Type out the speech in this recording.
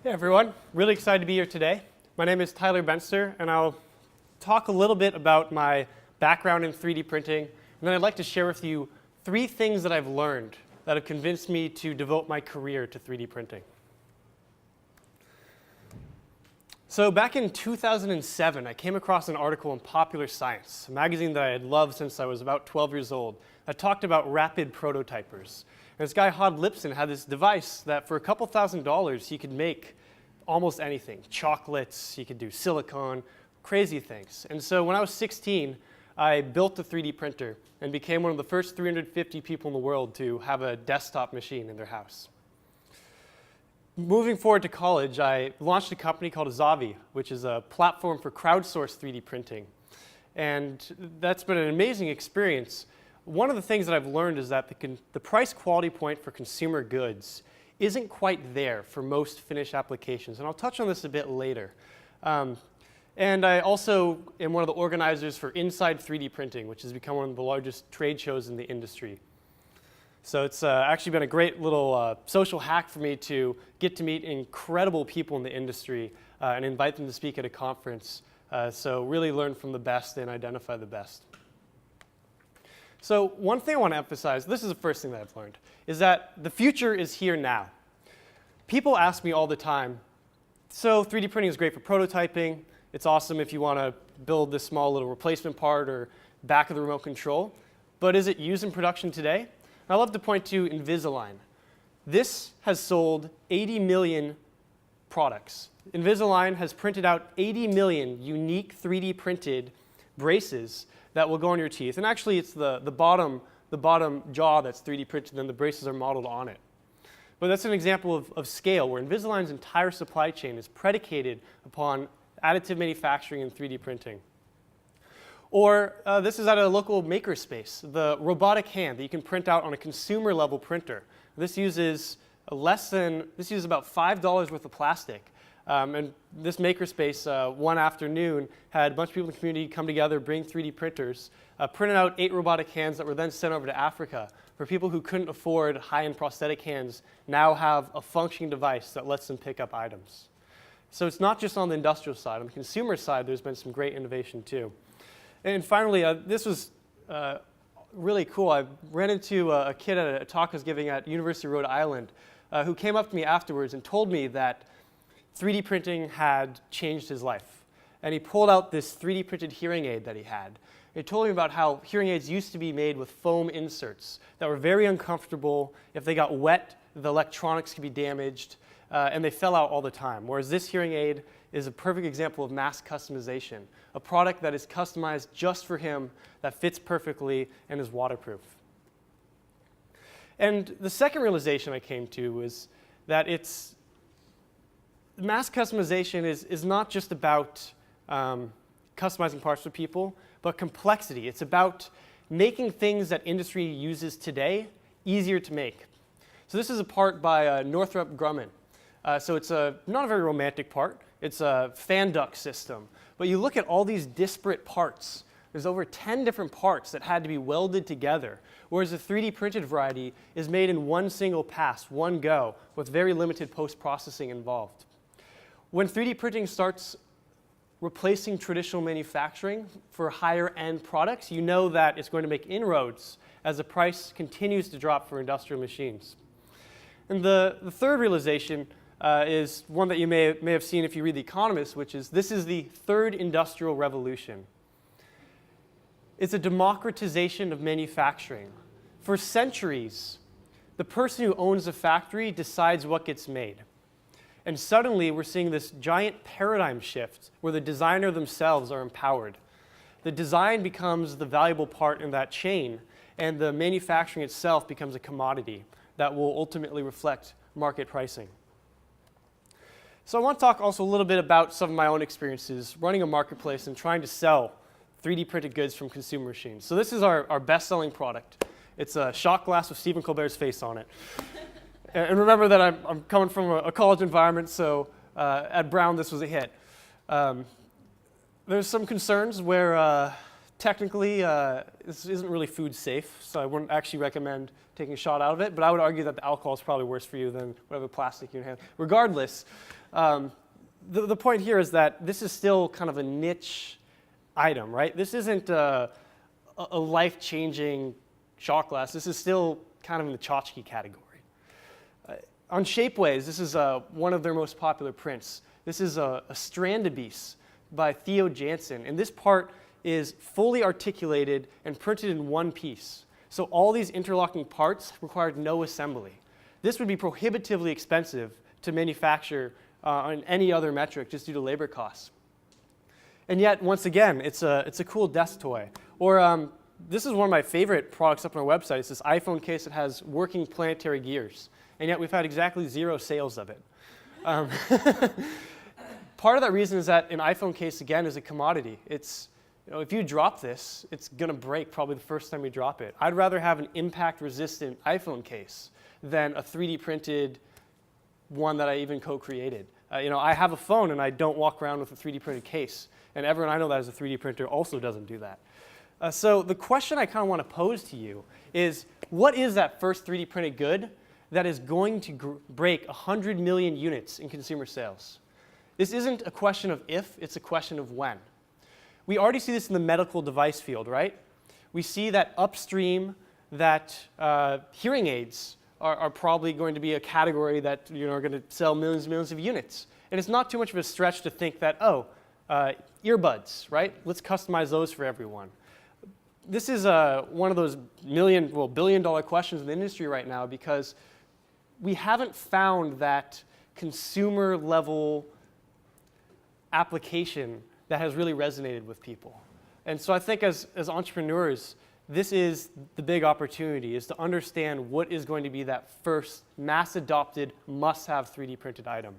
Hey everyone, really excited to be here today. My name is Tyler Benster, and I'll talk a little bit about my background in 3D printing, and then I'd like to share with you 3 things that I've learned that have convinced me to devote my career to 3D printing. So back in 2007, I came across an article in Popular Science, a magazine that I had loved since I was about 12 years old, that talked about rapid prototypers. And this guy, Hod Lipson, had this device that for a couple $1,000s, he could make almost anything. Chocolates, he could do silicone, crazy things. And so when I was 16, I built a 3D printer and became one of the first 350 people in the world to have a desktop machine in their house. Moving forward to college, I launched a company called Azavy, which is a platform for crowdsourced 3D printing. And that's been an amazing experience. One of the things that I've learned is that the price quality point for consumer goods isn't quite there for most finished applications. And I'll touch on this a bit later. And I also am one of the organizers for Inside 3D Printing, which has become one of the largest trade shows in the industry. So it's actually been a great little social hack for me to get to meet incredible people in the industry and invite them to speak at a conference. So really learn from the best and identify the best. So one thing I want to emphasize, this is the first thing that I've learned, is that the future is here now. People ask me all the time, so 3D printing is great for prototyping. It's awesome if you want to build this small little replacement part or back of the remote control. But is it used in production today? I love to point to Invisalign. This has sold 80 million products. Invisalign has printed out 80 million unique 3D printed braces that will go on your teeth. And actually, it's the bottom jaw that's 3D printed, and then the braces are modeled on it. But that's an example of scale, where Invisalign's entire supply chain is predicated upon additive manufacturing and 3D printing. Or this is at a local makerspace, the robotic hand that you can print out on a consumer level printer. This uses about $5 worth of plastic. And this makerspace one afternoon had a bunch of people in the community come together, bring 3D printers, printed out 8 robotic hands that were then sent over to Africa. For people who couldn't afford high-end prosthetic hands, now have a functioning device that lets them pick up items. So it's not just on the industrial side. On the consumer side, there's been some great innovation too. And finally, this was really cool. I ran into a kid at a talk I was giving at University of Rhode Island who came up to me afterwards and told me that 3D printing had changed his life. And he pulled out this 3D printed hearing aid that he had. He told me about how hearing aids used to be made with foam inserts that were very uncomfortable. If they got wet, the electronics could be damaged, and they fell out all the time. Whereas this hearing aid is a perfect example of mass customization, a product that is customized just for him, that fits perfectly, and is waterproof. And the second realization I came to was that mass customization is not just about customizing parts for people, but complexity. It's about making things that industry uses today easier to make. So this is a part by Northrop Grumman. So it's not a very romantic part. It's a fan duct system. But you look at all these disparate parts. There's over 10 different parts that had to be welded together, whereas the 3D printed variety is made in one single pass, one go, with very limited post-processing involved. When 3D printing starts replacing traditional manufacturing for higher-end products, you know that it's going to make inroads as the price continues to drop for industrial machines. And the third realization is one that you may have seen if you read The Economist, which is this is the third industrial revolution. It's a democratization of manufacturing. For centuries, the person who owns the factory decides what gets made. And suddenly, we're seeing this giant paradigm shift where the designer themselves are empowered. The design becomes the valuable part in that chain, and the manufacturing itself becomes a commodity that will ultimately reflect market pricing. So I want to talk also a little bit about some of my own experiences running a marketplace and trying to sell 3D printed goods from consumer machines. So this is our best-selling product. It's a shot glass with Stephen Colbert's face on it. And remember that I'm coming from a college environment, so at Brown this was a hit. There's some concerns where technically, this isn't really food safe, so I wouldn't actually recommend taking a shot out of it, but I would argue that the alcohol is probably worse for you than whatever plastic you have. Regardless, the point here is that this is still kind of a niche item, right? This isn't a life-changing shot glass. This is still kind of in the tchotchke category. On Shapeways, this is one of their most popular prints. This is a Strandabeese by Theo Jansen, and this part is fully articulated and printed in one piece. So all these interlocking parts required no assembly. This would be prohibitively expensive to manufacture on any other metric just due to labor costs. And yet, once again, it's a cool desk toy. Or this is one of my favorite products up on our website. It's this iPhone case that has working planetary gears. And yet we've had exactly 0 sales of it. Part of that reason is that an iPhone case, again, is a commodity. It's, if you drop this, it's going to break probably the first time you drop it. I'd rather have an impact-resistant iPhone case than a 3D printed one that I even co-created. I have a phone and I don't walk around with a 3D printed case. And everyone I know that has a 3D printer also doesn't do that. So the question I kind of want to pose to you is, what is that first 3D printed good that is going to break 100 million units in consumer sales? This isn't a question of if, it's a question of when. We already see this in the medical device field, right? We see that upstream that hearing aids are probably going to be a category that are going to sell millions and millions of units. And it's not too much of a stretch to think that, earbuds, right? Let's customize those for everyone. This is one of those billion-dollar questions in the industry right now because we haven't found that consumer-level application that has really resonated with people. And so I think as entrepreneurs, this is the big opportunity, is to understand what is going to be that first mass-adopted, must-have 3D printed item.